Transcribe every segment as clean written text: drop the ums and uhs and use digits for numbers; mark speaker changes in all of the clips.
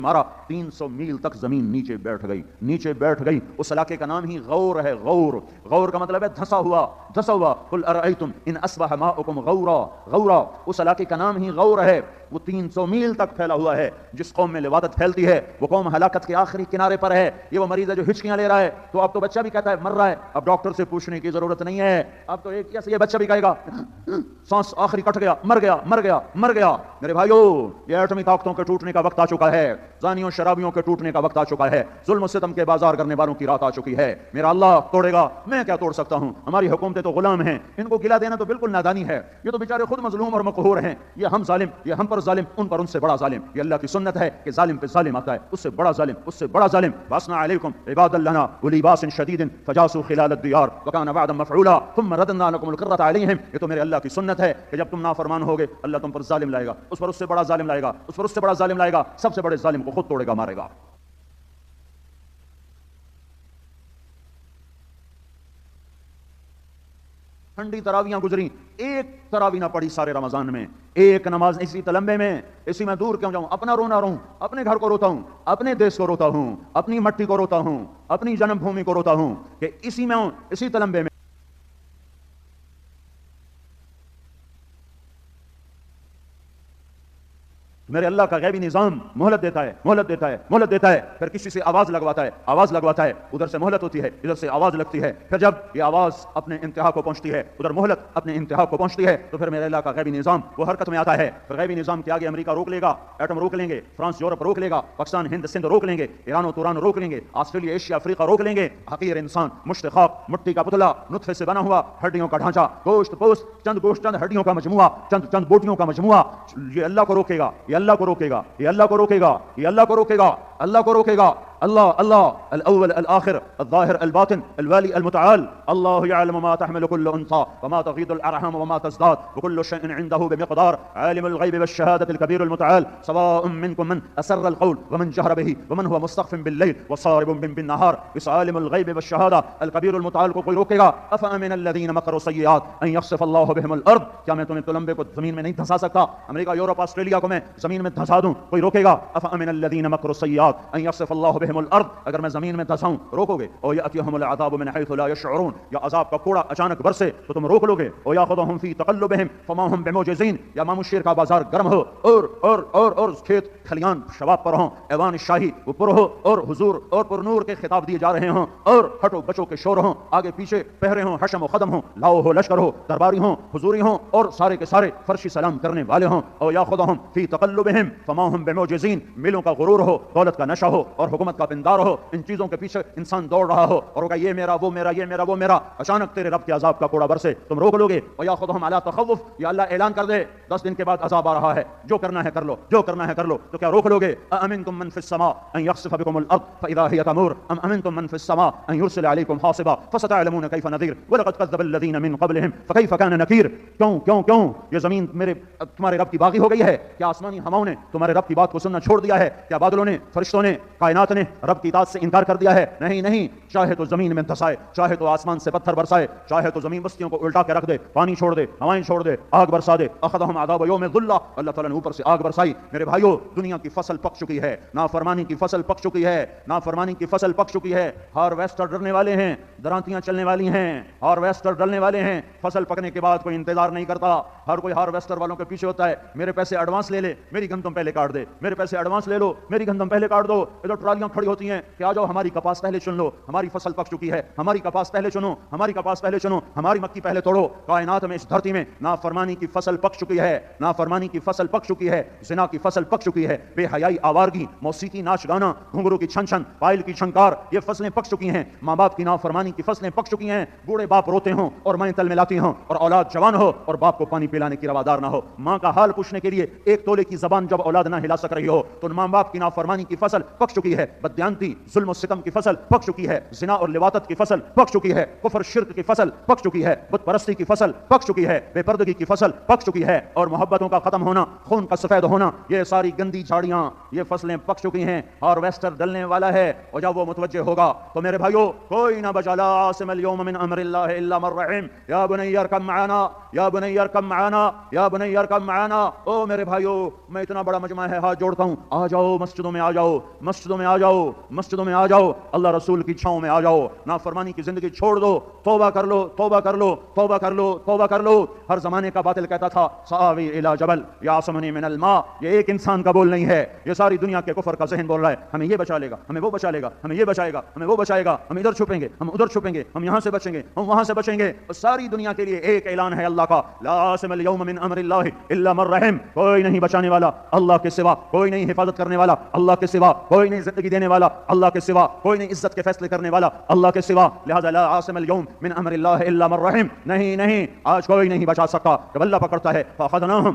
Speaker 1: ہمارا 300 میل تک زمین نیچے بیٹھ گئی. اس علاقے کا نام ہی غور ہے. غور کا مطلب ہے دھسا ہوا. قل ارأیتم ان اصبح ماؤکم غورا. اس علاقے کا نام ہی غور ہے. وہ 300 میل تک پھیلا ہوا ہے. جس قوم میں لواطت پھیلتی ہے وہ قوم ہلاکت کے آخری کنارے پر ہے. یہ وہ مریض ہے جو ہچکیاں لے رہا ہے, تو اب تو بچہ بھی کہتا ہے مر رہا ہے, اب ڈاکٹر سے پوچھنے کی ضرورت نہیں ہے. اب تو ایک یہ بچہ بھی کہے گا سانس آخری کٹ گیا, مر گیا. میرے بھائیو, یہ ایٹمی طاقتوں کے ٹوٹنے کا وقت آ چکا ہے. زانیوں شرابیوں کے ٹوٹنے کا وقت آ چکا ہے. ظلم و ستم کے بازار کرنے والوں کی رات آ چکی ہے. میرا اللہ توڑے گا, میں کیا توڑ سکتا ہوں. ہماری حکومتیں تو غلام ہیں, ان کو گلا دینا تو بالکل نادانی ہے. یہ تو بیچارے خود مظلوم اور مقہور ہیں. یہ ہم ظالم, یہ ہم پر ظالم, ان پر ان سے بڑا ظالم. یہ اللہ کی سنت ہے کہ ظالم پہ ظالم آتا ہے, اس سے بڑا ظالم. واسنا علیکم عباد لنا ولی باس شدید فجاسوا خلال الدیار وکان وعدا مفعولا ثم رددنا لكم القرة علیہم. یہ تو میرے اللہ کی سنت ہے کہ جب تم نافرمان ہوگے اللہ تم پر ظالم لائے گا, اس پر اس سے بڑا ظالم لائے گا, سب سے بڑے ظالم کو خود توڑے گا, مارے گا. ٹھنڈی تراویاں گزری, ایک تراوی نہ پڑھی سارے رمضان میں, ایک نماز اسی تلمبے میں. اسی میں دور کیوں جاؤں, اپنا رونا رہوں, اپنے گھر کو روتا ہوں, اپنے دیش کو روتا ہوں, اپنی مٹی کو روتا ہوں, اپنی جنم بھومی کو روتا ہوں کہ اسی میں ہوں, اسی تلمبے میں. میرے اللہ کا غیبی نظام مہلت دیتا ہے, پھر کسی سے آواز لگواتا ہے, ادھر سے مہلت ہوتی ہے, ادھر سے آواز لگتی ہے, پھر جب یہ آواز اپنے انتہا کو پہنچتی ہے, ادھر مہلت اپنے انتہا کو پہنچتی ہے, تو پھر میرے اللہ کا غیبی نظام وہ حرکت میں آتا ہے. پھر غیبی نظام کے آگے امریکہ روک لے گا, ایٹم روک لیں گے, فرانس یورپ روک لے گا, پاکستان ہند سندھ روک لیں گے, ایران و توران روک لیں گے, آسٹریلیا ایشیا افریقہ روک لیں گے. حقیر انسان, مشت خاک, مٹی کا پتلا, نطفے سے بنا ہوا, ہڈیوں کا ڈھانچہ, گوشت پوست, چند ہڈیوں کا مجموعہ, چند بوٹیوں کا مجموعہ, یہ اللہ کو روکے گا. اللہ الاول الآخر الظاهر الباطن الوالي المتعال. الله يعلم ما تحمل كل انثى وما تغيض الارحام وما تزداد وكل شيء عنده بمقدار. عالم الغيب والشهادة الكبير المتعال. سواء منكم من اسر القول ومن جهر به ومن هو مستخف بالليل وصارب بالنهار. اس عالم الغيب والشهادة الكبير المتعال کو کوئی روکے گا. افامن الذين مكروا السيئات ان يخسف الله بهم الارض. کیا میں تمہیں تلمبے کو زمین میں نہیں دھسا سکتا؟ امریکہ یورپ آسٹریلیا کو میں زمین میں دھسا دوں, کوئی روکے گا؟ افامن الذين مكروا السيئات ان يخسف الله بهم الارض. اگر میں زمین میں دھساؤں روکو گے. او یاتیہم العذاب من حيث لا يشعرون. یا عذاب کا کوڑا اچانک برسے تو تم روک لوگے. او یاخذهم في تقلبهم فما هم بمعجزين. یا مامو شیر کا بازار گرم ہو اور کھیت کھلیان شباب پر ہوں, ایوان شاہی وہ پر ہو اور حضور اور پر نور کے خطاب دیے جا رہے ہوں, اور ہٹو بچوں کے شور ہوں, آگے پیچھے پہرے ہوں, حشم و خدم ہوں, لاؤ ہو لشکر ہو, درباری ہوں, حضوری ہوں, اور سارے کے سارے فرشی سلام کرنے والے ہوں. او یاخذهم في تقلبهم فما هم بمعجزين. ملوں کا غرور ہو, دولت کا نشہ ہو اور حکومت کا پندار ہو, ان چیزوں کے پیچھے انسان دوڑ رہا ہو اور ہوگا یہ میرا وہ میرا, اچانک تیرے رب کے عذاب کا کوڑا برسے, تم روک لوگے. اور یاخذهم علی تخوف. یا اللہ اعلان کر دے 10 دن کے بعد عذاب آ رہا ہے, جو کرنا ہے کر لو, تو کیا روک لوگے؟ اامنتم من فی السماء ان یخسف بكم الارض فاذا هي تمور ام امنتم من فی السماء ان يرسل عليكم حاصبا فستعلمون كيف نذير ولقد كذب الذين من قبلهم فكيف كان نكير. کیوں یہ زمین تمہارے رب کی باغی ہو گئی ہے؟ کیا آسمانی ہواؤں نے تمہارے رب کی بات کو سننا چھوڑ دیا ہے؟ کیا بادلوں نے, فرشتوں نے, کائنات نے رب کی اطاعت سے انکار کر دیا ہے؟ نہیں, چاہے تو زمین میں دھسائے, چاہے تو آسمان سے پتھر برسائے, چاہے تو زمین بستیوں کو الٹا کے رکھ دے, پانی چھوڑ دے, ہوائیں چھوڑ دے, آگ برسا دے. اخذهم عذاب یوم الظلہ. اللہ تعالیٰ نے اوپر سے آگ برسائی. میرے بھائیو, دنیا کی فصل پک چکی ہے, نافرمانی کی فصل پک چکی ہے, ہارویسٹر ڈرنے والے ہیں, درانتیاں چلنے والی ہیں, ہارویسٹر ڈلنے والے ہیں. فصل پکنے کے بعد کوئی انتظار نہیں کرتا, ہر کوئی ہارویسٹر والوں کے پیچھے ہوتا ہے. میرے پیسے ایڈوانس لے لے, میری گندم پہلے کاٹ دے, میرے پیسے ایڈوانس لے لو, میری گندم پہلے کاٹ دو. ادھر ٹرالیاں کھڑی ہوتی ہیں کہ آ جاؤ ہماری کپاس پہلے چن لو, ہماری فصل پک چکی ہے, ہماری کپاس پہلے چنو, ہماری مکی پہلے توڑو. کائنات میں, اس دھرتی میں نافرمانی کی فصل پک چکی ہے, زنا کی فصل پک چکی ہے, بے حیائی, آوارگی, موسیقی, ناچ گانا, گھنگرو کی چھن, پائل کی چھنکار, یہ فصلیں پک چکی ہیں. ماں باپ کی نافرمانی کی فصلیں پک چکی ہیں. بوڑھے باپ روتے ہوں اور مائیں تل ملاتی ہوں, اور اولاد جوان ہو اور باپ کو پانی پلانے کی روادار نہ ہو. ماں کا حال پوچھنے کے لیے 1 تولے کی زبان جب اولاد نہ ہلا سک رہی ہو, تو ماں باپ کی نافرمانی کی فصل پک چکی ہے. بددیانتی ظلم و ستم کی فصل پک چکی ہے، زنا اور لواطت کی فصل پک چکی ہے، کفر شرک کی فصل پک چکی ہے، بت پرستی کی فصل پک چکی ہے، بے پردگی کی فصل پک چکی ہے، اور محبتوں کا ختم ہونا، خون کا سفید ہونا، یہ ساری گندی جھاڑیاں، یہ فصلیں پک چکی ہیں، اور ویسٹر ڈلنے والا ہے، اور جب وہ متوجہ ہوگا تو میرے بھائیو کوئی نہ بچا، لا عاصم اليوم من امر اللہ الا من رحم، یا بنی ارکب معنا، یا بنی ارکب معنا، یا بنی ارکب معنا۔ او میرے بھائیو، میں اتنا بڑا مجمع ہے ہاتھ جوڑتا ہوں، آ جاؤ مسجدوں میں، آ جاؤ مسجدوں میں، آ جاؤ مسجدوں میں، آ جاؤ، اللہ رسول کی چھاؤں میں آ جاؤ، نافرمانی کی زندگی چھوڑ دو، توبہ کر لو، توبہ کر لو، توبہ کر لو، توبہ کر لو۔ ہر زمانے کا باطل کہتا تھا سآوی الی جبل یعصمنی من الماء، یہ ایک انسان کا بول نہیں ہے، یہ ساری دنیا کے کفر کا ذہن بول رہا ہے، ہمیں یہ بچا لے گا، ہمیں وہ بچا لے گا، ہمیں یہ بچائے گا، ہمیں وہ بچائے گا، ہم ادھر چھپیں گے، ہم ادھر چھپیں گے، ہم یہاں سے بچیں گے، ہم وہاں سے بچیں گے۔ ساری دنیا کے لیے ایک اعلان ہے اللہ کا، لا عاصم اليوم من امر اللہ الا من رحم، کوئی نہیں بچانے والا اللہ کے سوا، کوئی نہیں حفاظت کرنے والا اللہ کے سوا، کوئی نہیں زندگی دینے والا اللہ کے سوا، کوئی نہیں عزت کے فیصلے کرنے والا اللہ کے سوا، لہذا لا عاصم اليوم من امر اللہ الا من رحم، نہیں نہیں، آج کوئی نہیں بچا سکتا، جب اللہ پکڑتا ہے فاخذناہم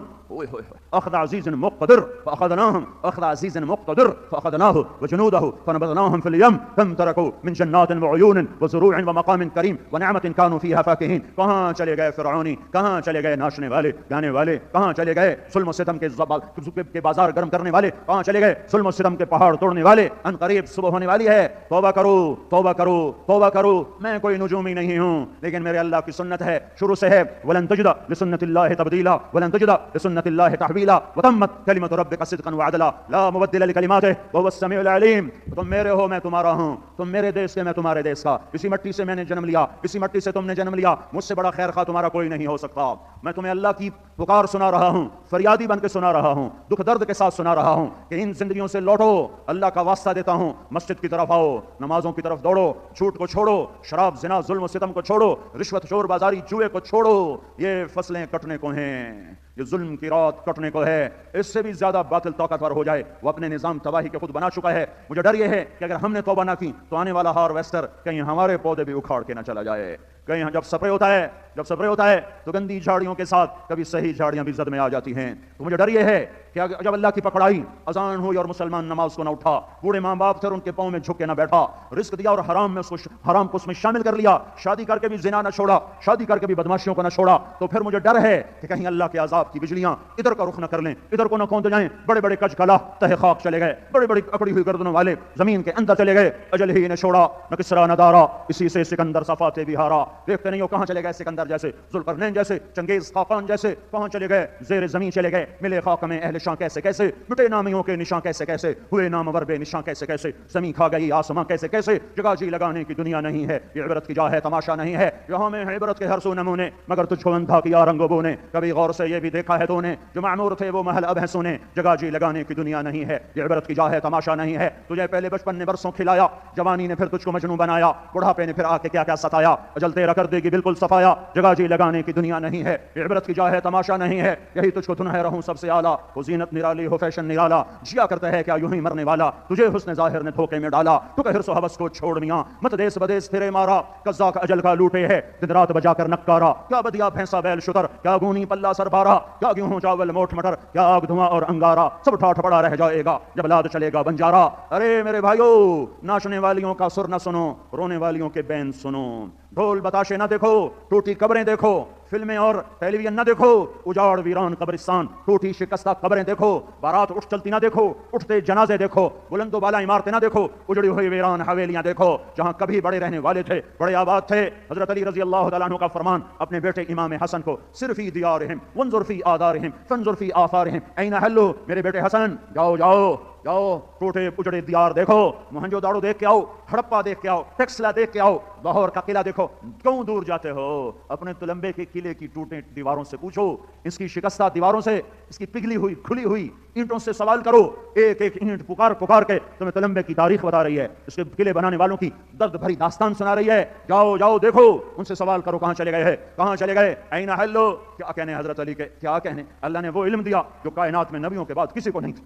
Speaker 1: اخذ عزیز مقتدر، فاخذناہم اخذ عزیز مقتدر فاخذناہ وجنودہ فنبذناہم فی الیم کم ترکوا من جنات وعیون وزروع ومقام کریم ونعمت کانوا فیہا فاکہین۔ کہاں چلے گئے فرعونی، کہاں چلے گئے ناچنے والے گانے والے، کہاں چلے گئے ظلم و ستم کے بازار گرم کرنے والے، کہاں چلے گئے ظلم و ستم کے پہاڑ توڑنے والے؟ ان قریب صبح ہونے والی ہے، توبہ کرو، توبہ کرو، توبہ کرو۔ میں کوئی نجومی نہیں ہوں، لیکن میرے اللہ کی سنت ہے، شروع سے ہے، ولن تجد لسنت اللہ تبدیلا ولن تجد لسنت اللہ تحویلا وتمت کلمۃ ربک صدقا وعدلا لا مبدل لکلماتہ وهو السمیع العلیم۔ تم میرے ہو، میں تمہارا ہوں، تم میرے دیش کے، میں تمہارے دیش کا، اسی مٹی سے میں نے جنم لیا، اسی مٹی سے تم نے جنم لیا، مجھ سے بڑا خیر خواہ تمہارا کوئی نہیں ہو سکتا۔ میں تمہیں اللہ کی پکار سنا رہا ہوں، فریادی بن کے سنا رہا ہوں، دکھ درد کے ساتھ سنا رہا ہوں کہ ان زندگیوں سے لوٹو، اللہ کا واسطہ دیتا ہوں، مسجد کی طرف آؤ، نمازوں کی طرف دوڑو، جھوٹ کو چھوڑو، شراب زنا ظلم و ستم کو چھوڑو، رشوت چور بازاری جوئے کو چھوڑو، یہ فصلیں کٹنے کو ہیں، یہ ظلم کی رات کٹنے کو ہے۔ اس سے بھی زیادہ باطل طاقتور ہو جائے، وہ اپنے نظام تباہی کے خود بنا چکا ہے۔ مجھے ڈر یہ ہے کہ اگر ہم نے توبہ نہ کی تو آنے والا ہارویسٹر کہیں ہمارے پودے بھی اکھاڑ کے نہ چلا جائے۔ کہیں جب سپرے ہوتا ہے تو گندی جھاڑیوں کے ساتھ کبھی صحیح جھاڑیاں بھی زد میں آ جاتی ہیں۔ تو مجھے ڈر یہ ہے کہ جب اللہ کی پکڑائی، اذان ہوئی اور مسلمان نماز کو نہ اٹھا، بوڑھے ماں باپ تھے اور ان کے پاؤں میں جھک کے نہ بیٹھا، رزق دیا اور حرام کو اس میں شامل کر لیا، شادی کر کے بھی زنا نہ چھوڑا، شادی کر کے بھی بدماشیوں کو نہ چھوڑا، تو پھر مجھے ڈر ہے کہ کہیں اللہ کے عذاب کی بجلیاں ادھر کا رخ نہ کر لیں، ادھر کو نہ کھونتے جائیں۔ بڑے بڑے کج کلا تہ خاک چلے گئے، بڑے بڑے اکڑی ہوئی گردنوں والے زمین کے اندر چلے گئے، اجل ہی نے چھوڑا نہ کسرا نہ دارا، اسی سے سکندر صفاتے بھی ہارا۔ دیکھتے نہیں ہو کہاں چلے گئے سکندر جیسے، ذوالقرنین جیسے، چنگیز خاقان جیسے، کہاں چلے گئے؟ زیر زمین چلے گئے۔ ملے خاک میں اہل شاں کیسے کیسے، مٹے نامیوں کے نشاں کیسے کیسے، ہوئے نامور بے نشاں کیسے کیسے، زمین کھا گئی آسماں کیسے کیسے۔ جگہ جی لگانے کی دنیا نہیں ہے، یہ عبرت کی جا ہے، تماشا نہیں ہے، یہاں میں ہے عبرت کے ہر سو نمونے، مگر تجھ کو اندھا کیا رنگوں بو نے، کبھی غور سے یہ بھی دیکھا ہے تو نے، جو معمور تھے وہ محل اب ہے سونے۔ جگہ جی لگانے کی دنیا نہیں ہے، یہ عبرت کی جا ہے، تماشا نہیں ہے۔ تجھے پہلے بچپن نے برسوں کھلایا، جوانی نے پھر تجھ کو مجنوں بنایا، بڑھاپے نے پھر آ کے کیا کیا ستایا، اجل تیرا کر دے گی بالکل صفایا۔ جگہ جی لگانے کی دنیا نہیں ہے، یہ عبرت کی جا ہے، تماشا نہیں ہے۔ یہی تجھ کو دنیا رہوں سب سے اعلیٰ، وہ زینت نرالی ہو فیشن نرالا، جیا کرتا ہے کیا یوں ہی مرنے والا، تجھے حسن ظاہر نے دھوکے میں ڈالا۔ تو کہ حرص و ہوس کو چھوڑ میاں، مت دیس بدیس پھرے مارا، قزاق اجل کا لوٹے ہے دن رات بجا کر نکارا۔ کیا بدیا بھینسا بیل شتر، کیا گونی پلہ سر بارا، کیا گیہوں چاول موٹ مٹر، کیا آگ دھواں اور انگارا، سب ٹھاٹھ پڑا رہ جائے گا جب لاد چلے گا بنجارا۔ ارے میرے بھائیو، ناچنے والیوں کا سر نہ سنو، رونے والیوں کے بین سنو، ڈھول بتاشے نہ دیکھو، ٹوٹی قبریں دیکھو، فلمیں اور ٹیلی ویژن نہ دیکھو، اجاڑ ویران قبرستان، ٹوٹی شکستہ قبریں دیکھو، بارات اٹھ چلتی نہ دیکھو، اٹھتے جنازے دیکھو، بلند و بالا عمارتیں نہ دیکھو، اجڑی ہوئی ویران حویلیاں دیکھو، جہاں کبھی بڑے رہنے والے تھے، بڑے آباد تھے۔ حضرت علی رضی اللہ تعالیٰ عنہ کا فرمان اپنے بیٹے امام حسن کو، صرف فی دیارہم وانظر فی آدارہم فانظر فی آثارہم، این حلو، میرے بیٹے حسن جاؤ جاؤ جاؤ، ٹوٹے اجڑے دیار دیکھو، موہنجو داڑو دیکھ کے آؤ، ہڑپا دیکھ کے آؤ، ٹیکسلا دیکھ کے آؤ، لاہور کا قلعہ دیکھو۔ کیوں دور جاتے ہو؟ اپنے تلمبے کے قلعے کی ٹوٹے دیواروں سے پوچھو، اس کی شکستہ دیواروں سے، اس کی پگھلی ہوئی کھلی ہوئی اینٹوں سے سوال کرو۔ ایک ایک اینٹ پکار پکار کے تمہیں تلمبے کی تاریخ بتا رہی ہے، اس کے قلعے بنانے والوں کی درد بھری داستان سنا رہی ہے۔ جاؤ جاؤ دیکھو، ان سے سوال کرو کہاں چلے گئے، کہاں چلے گئے، این حلو۔ کیا کہنے حضرت علی کے، کیا کہنے، اللہ نے وہ علم دیا جو کائنات میں نبیوں کے بعد کسی کو نہیں تھا۔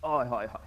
Speaker 1: آئے ہائے ہائے،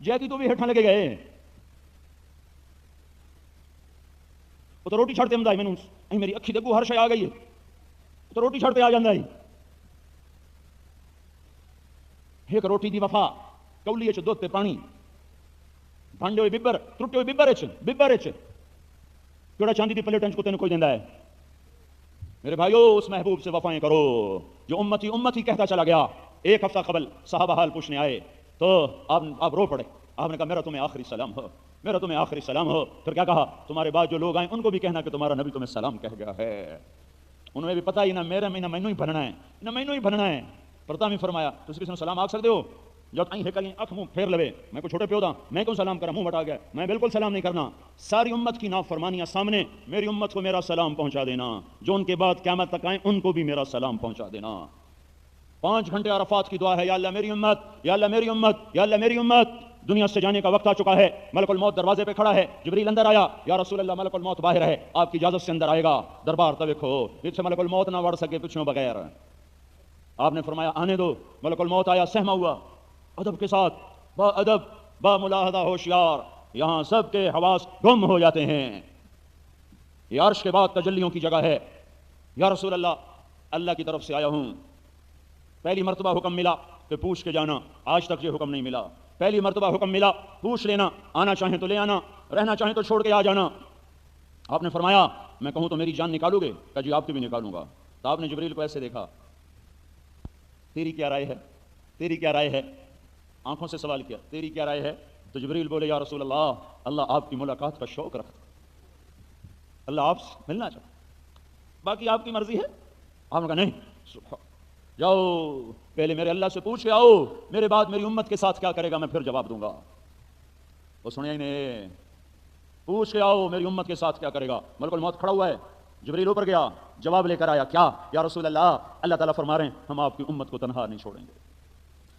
Speaker 1: جیتی تو بھی ہٹھاں لگے گئے وہ تو روٹی چھڑتے ہم میں میری اکھی دیکھو ہر شے آ گئی ہے تو روٹی چھڑتے آ جاندہ ایک روٹی دی وفا کولی اچ دودھ تے پانی بھانڈے ہوئے ببر ترٹے ہوئے ببر اچ کیڑا چاندی دی پلیٹ انچ کو تینوں کوئی دیندہ ہے میرے بھائیو اس محبوب سے وفائیں کرو جو امتی کہتا چلا گیا. ایک ہفتہ قبل صحابہ حال پوچھنے آئے تو آپ رو پڑے. آپ نے کہا میرا تمہیں آخری سلام ہو, میرا تمہیں آخری سلام ہو. پھر کیا کہا, تمہارے بعد جو لوگ آئیں ان کو بھی کہنا کہ تمہارا نبی تمہیں سلام کہہ گیا ہے. انہوں نے بھی پتہ ہی نہ میرا میں نہ مینوں ہی بھرنا ہے نہ مینوں ہی بھرنا ہے. پرتا میں فرمایا تسی کسی نے سلام آکھ سکتے ہو جب تائیں ہکلیں اکھ منہ پھیر لوے میں کو چھوٹے پیو دا میں کیوں سلام کرا منہ بٹا گیا میں بالکل سلام نہیں کرنا. ساری امت کی نافرمانیاں سامنے میری امت کو میرا سلام پہنچا دینا, جو ان کے بعد قیامت تک آئیں ان کو بھی میرا سلام پہنچا دینا. 5 گھنٹے عرفات کی دعا ہے, یا اللہ میری امت, یا اللہ میری امت, یا اللہ میری امت. دنیا سے جانے کا وقت آ چکا ہے, ملک الموت دروازے پہ کھڑا ہے. جبریل اندر آیا, یا رسول اللہ ملک الموت باہر ہے, آپ کی اجازت سے اندر آئے گا. دربار تو دیکھو پیچھے ملک الموت نہ وڑ سکے پچھوں بغیر. آپ نے فرمایا آنے دو. ملک الموت آیا, سہما ہوا ادب کے ساتھ, با ادب با ملاحظہ ہوشیار. یہاں سب کے حواس گم ہو جاتے ہیں. یہ عرش کے بعد تجلیوں کی جگہ ہے. یا رسول اللہ, اللہ کی طرف سے آیا ہوں. پہلی مرتبہ حکم ملا کہ پوچھ کے جانا, آج تک یہ حکم نہیں ملا. پہلی مرتبہ حکم ملا پوچھ لینا, آنا چاہیں تو لے آنا, رہنا چاہیں تو چھوڑ کے آ جانا. آپ نے فرمایا میں کہوں تو میری جان نکالو گے؟ کہ جی آپ کی بھی نکالوں گا. تو آپ نے جبریل کو ایسے دیکھا, تیری کیا رائے ہے, تیری کیا رائے ہے, آنکھوں سے سوال کیا تیری کیا رائے ہے. تو جبریل بولے یا رسول اللہ, اللہ آپ کی ملاقات کا شوق رکھتا, اللہ آپ سے ملنا چاہتا, باقی آپ کی مرضی ہے. آپ نے کہا نہیں, جاؤ پہلے میرے اللہ سے پوچھ کے آؤ, میرے بعد میری امت کے ساتھ کیا کرے گا میں پھر جواب دوں گا. وہ سنیا ہی نہیں, پوچھ کے آؤ میری امت کے ساتھ کیا کرے گا. ملک الموت کھڑا ہوا ہے, جبریل اوپر گیا, جواب لے کر آیا, کیا یا رسول اللہ, اللہ تعالیٰ فرما رہے ہیں ہم آپ کی امت کو تنہا نہیں چھوڑیں گے.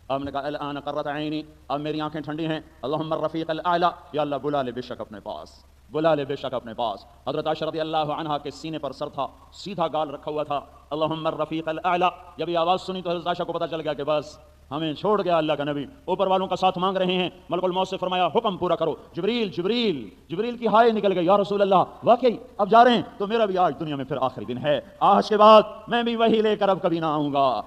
Speaker 1: آپ نے کہا الان قرۃ عینی, اب میری آنکھیں ٹھنڈی ہیں. اللہم الرفیق الاعلی, یا اللہ بلا لے بے شک اپنے پاس, بلا لے بے شک اپنے پاس. حضرت عائشہ رضی اللہ عنہا کے سینے پر سر تھا, سیدھا گال رکھا ہوا تھا. اللہم الرفیق الاعلی, جب یہ آواز سنی تو حضرت عائشہ کو پتہ چل گیا کہ بس ہمیں چھوڑ گیا اللہ کا نبی. اوپر والوں کا ساتھ مانگ رہے ہیں. ملک الموت سے فرمایا حکم پورا کرو. جبریل کی ہائے نکل گئی, یا رسول اللہ واقعی اب جا رہے ہیں تو میرا بھی آج دنیا میں پھر آخری دن ہے, آج کے بعد میں بھی وہی لے کر اب کبھی نہ آؤں گا.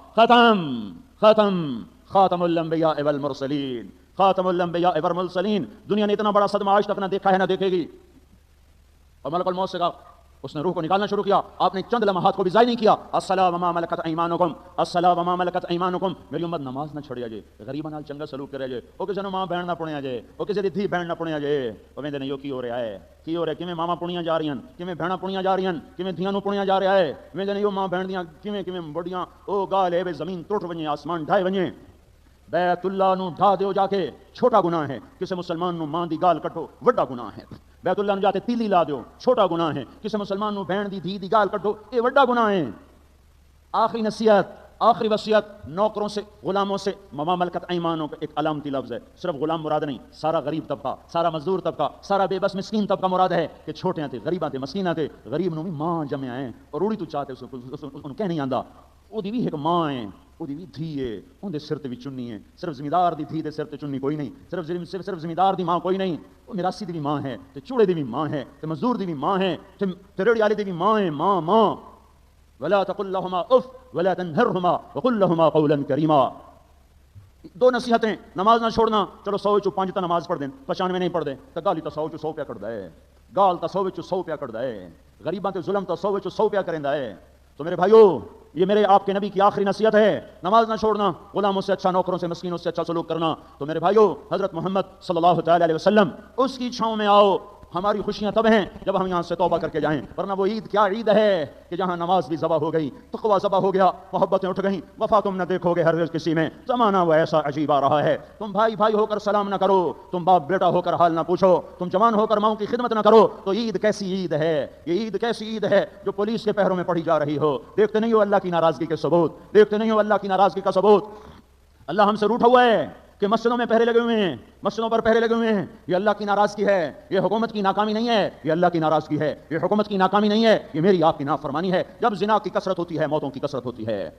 Speaker 1: خاتم الانبیاء والمرسلین, خاتم الانبیاء والمرسلین. دنیا نے اتنا بڑا صدمہ آج تک نہ دیکھا ہے نہ دیکھے گی. اور ملک الموت سے کہا, اس نے روح کو نکالنا شروع کیا. آپ نے چند لمحات کو بھی ضائع نہیں کیا. السلام وما ملکت ایمانکم, السلام وما ملکت ایمانکم. میری امت نماز نہ چھڑیا جے, غریباں نال چنگا سلوک کریا جے, او کسے نوں ماں بہن نہ پڑھیا جے, او کسے دی دھی بہن نہ پڑھیا جے. او ویندے نے یو کی ہو رہا ہے, کی ہو رہا ہے, کیویں ماواں پڑھیاں جا رہیاں, کیویں بہناں پڑھیاں جا رہیاں, کیویں دھیاں نوں پڑھیا جا رہا ہے. ویندے نے یو ماں بہن دیاں کیویں بڑیاں او گال ہے زمین ٹوٹ ونجے, آسمان ڈھائے ونجے. بیت اللہ نو ڈھا دیو جا کے, چھوٹا گناہ ہے. کسے مسلمان نو ماں دی گال کٹو, وڈا گناہ ہے. بیت اللہ نو جاتے تیلی لا دیو, چھوٹا گناہ ہے. کسے مسلمان نو بہن دی دھی دی گال کٹو, اے وڈا گناہ ہے. آخری نصیحت, آخری وصیت نوکروں سے, غلاموں سے, مما ملکت ایمانوں کا ایک علامتی لفظ ہے. صرف غلام مراد نہیں, سارا غریب طبقہ, سارا مزدور طبقہ, سارا بے بس مسکین طبقہ مراد ہے. کہ چھوٹے تھے, غریباں تھے, مسکیناں تھے. غریب نو بھی ماں جمع ہیں, اور روڑی تو چاہتے اس کہہ نہیں آندا. وہ دی بھی ایک ماں ہے, وہ دی بھی دھی ہے, اون دے سر تے بھی چنی ہے. صرف زمیندار دی دھی دے سر تے چنی کوئی نہیں, صرف زمیندار دی ماں کوئی نہیں. وہ میراثی دی بھی ماں ہے, تے چوڑے دی بھی ماں ہے, تے مزدور دی بھی ماں ہے, تے ریڑھی والے دی بھی ماں ہے. ماں ولا تقل لهما اف ولا تنهرهما وقل لهما قولا کریما. 2 نصیحتیں, نماز نہ چھوڑنا. چلو 100 وچوں 5 تا نماز پڑھ دیں, 95 نہیں پڑھ دیں, تے گالی تا 100 وچوں 100 پیا کٹدا ہے. گال تا 100 وچوں 100 پیا کٹدا ہے. غریباں تے ظلم تا 100 وچوں 100 پیا کریندا ہے. تو میرے بھائیو, یہ میرے آپ کے نبی کی آخری نصیحت ہے. نماز نہ چھوڑنا, غلاموں سے اچھا, نوکروں سے, مسکینوں سے اچھا سلوک کرنا. تو میرے بھائیو, حضرت محمد صلی اللہ تعالی علیہ وسلم اس کی چھاؤں میں آؤ. ہماری خوشیاں تب ہیں جب ہم یہاں سے توبہ کر کے جائیں, ورنہ وہ عید کیا عید ہے کہ جہاں نماز بھی ذبح ہو گئی, تقویٰ ذبح ہو گیا, محبتیں اٹھ گئیں, وفا تم نہ دیکھو گے ہر کسی میں. زمانہ وہ ایسا عجیب آ رہا ہے, تم بھائی بھائی ہو کر سلام نہ کرو, تم باپ بیٹا ہو کر حال نہ پوچھو, تم جوان ہو کر ماؤں کی خدمت نہ کرو. تو عید کیسی عید ہے, یہ عید کیسی عید ہے جو پولیس کے پہروں میں پڑھی جا رہی ہو. دیکھتے نہیں ہو اللہ کی ناراضگی کے ثبوت, دیکھتے نہیں ہو اللہ کی ناراضگی کا ثبوت. اللہ ہم سے روٹھا ہوا ہے کہ مسجدوں میں پہرے لگے ہوئے ہیں, مسجدوں پر پہرے لگے ہوئے ہیں. یہ اللہ کی ناراضگی ہے, یہ حکومت کی ناکامی نہیں ہے, یہ اللہ کی ناراضگی ہے. یہ حکومت کی ناکامی نہیں ہے, یہ میری آپ کی نافرمانی ہے. جب زنا کی کثرت ہوتی ہے موتوں کی کثرت ہوتی ہے.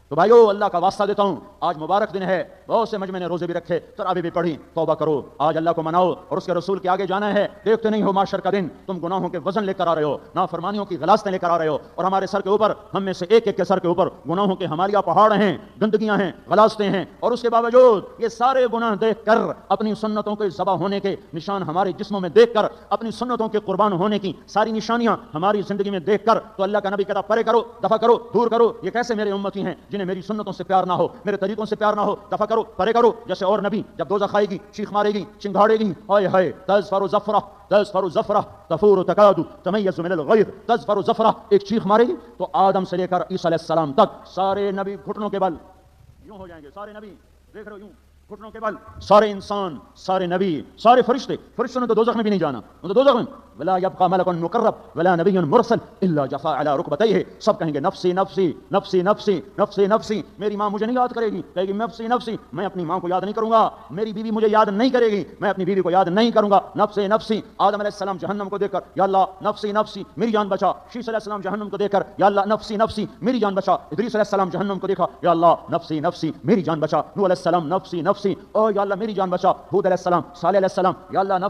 Speaker 1: تو بھائیو اللہ کا واسطہ دیتا ہوں، آج مبارک دن ہے، بہت سے مجمع نے روزے بھی رکھے، تراویح بھی پڑھی، توبہ کرو، آج اللہ کو مناؤ اور اس کے رسول کے آگے جانا ہے۔ دیکھتے نہیں ہو معاشر کا دن، تم گناہوں کے وزن لے کر آ رہے ہو، نافرمانیوں کی غلاظتیں لے کر آ رہے ہو، اور ہمارے سر کے اوپر، ہم میں سے ایک ایک کے سر کے اوپر گناہوں کے ہمالیہ پہاڑ ہیں، گندگیاں ہیں، غلاظتیں ہیں، اور اس کے باوجود یہ سارے گناہ دیکھ کر، اپنی سنتوں کے ذبح ہونے کے نشان ہمارے جسموں میں دیکھ کر، اپنی سنتوں کے قربان ہونے کی ساری نشانیاں ہماری زندگی میں دیکھ کر، تو اللہ کا نبی کہتا پرے کرو، دفع کرو، دور کرو، یہ کیسے میرے امتی ہیں جنہیں میری سنتوں سے پیار نہ ہو، میرے طریقوں سے پیار نہ ہو، دفع کرو، پرے کرو۔ جیسے اور نبی جب دوزخ آئے گی، چیخ مارے گی، چنگھاڑے گی، ہائے ہائے، تزفر زفرہ، تزفر زفرہ، تفور تکاد تمیز من الغیر، تزفر زفرہ، ایک چیخ مارے گی تو آدم سے لے کر عیسیٰ علیہ السلام تک سارے نبی گھٹنوں کے بل یوں ہو جائیں گے، سارے نبی دیکھ رہے ہو یوں گھٹنوں کے بل، سارے انسان، سارے نبی، سارے فرشتے، فرشتوں نے تو دوزخ میں بھی نہیں جانا، وہ تو دوزخ میں ولا يبقى ملك مقرب ولا نبي مرسل الا جفا على ركبتيه، سب کہیں گے نفسی نفسی نفسی نفسی نفسی نفسی، میری ماں مجھے نہیں یاد کرے گی، کہے گی نفسی نفسی، میں اپنی ماں کو یاد نہیں کروں گا، میری بیوی مجھے یاد نہیں کرے گی، میں اپنی بیوی کو یاد نہیں کروں گا، نفسی نفسی۔ آدم علیہ السلام جہنم کو دیکھ کر یا اللہ نفسی نفسی میری جان بچا، شیس علیہ السلام جہنم کو دیکھ کر یا اللہ نفسی نفسی میری جان بچا، ادریس علیہ السلام جہنم کو دیکھا یا اللہ نفسی نفسی میری جان بچا، نوح علیہ السلام نفسی نفسی، او یا اللہ میری جان بچا، ہود علیہ السلام، صالح علیہ السلام، یا اللہ